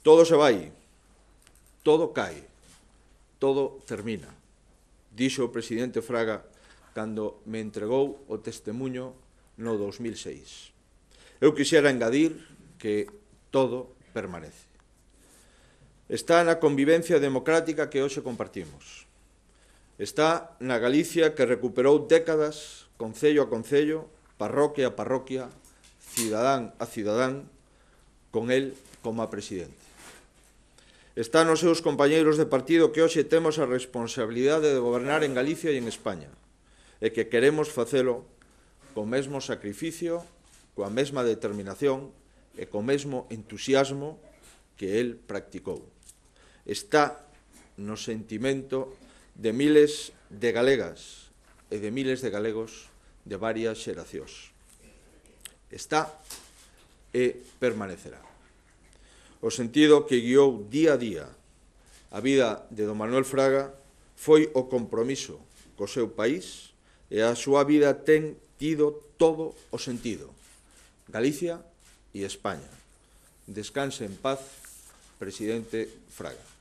Todo se vai, todo cae, todo termina, dixo o presidente Fraga cando me entregou o testemuño no 2006. Eu quixera engadir que todo permanece. Está na convivencia democrática que hoxe compartimos. Está na Galicia que recuperou décadas, concello a concello, parroquia a parroquia, cidadán a cidadán, con el como a presidente. Está nos seus compañeiros de partido que hoxe temos a responsabilidade de gobernar en Galicia e en España e que queremos facelo co mesmo sacrificio, coa mesma determinación e co mesmo entusiasmo que el practicou. Está no sentimento de miles de galegas e de miles de galegos de varias xeracións. Está e permanecerá. O sentido que guiou día a día a vida de don Manuel Fraga foi o compromiso co seu país e a súa vida ten tido todo o sentido. Galicia e España. Descanse en paz, presidente Fraga.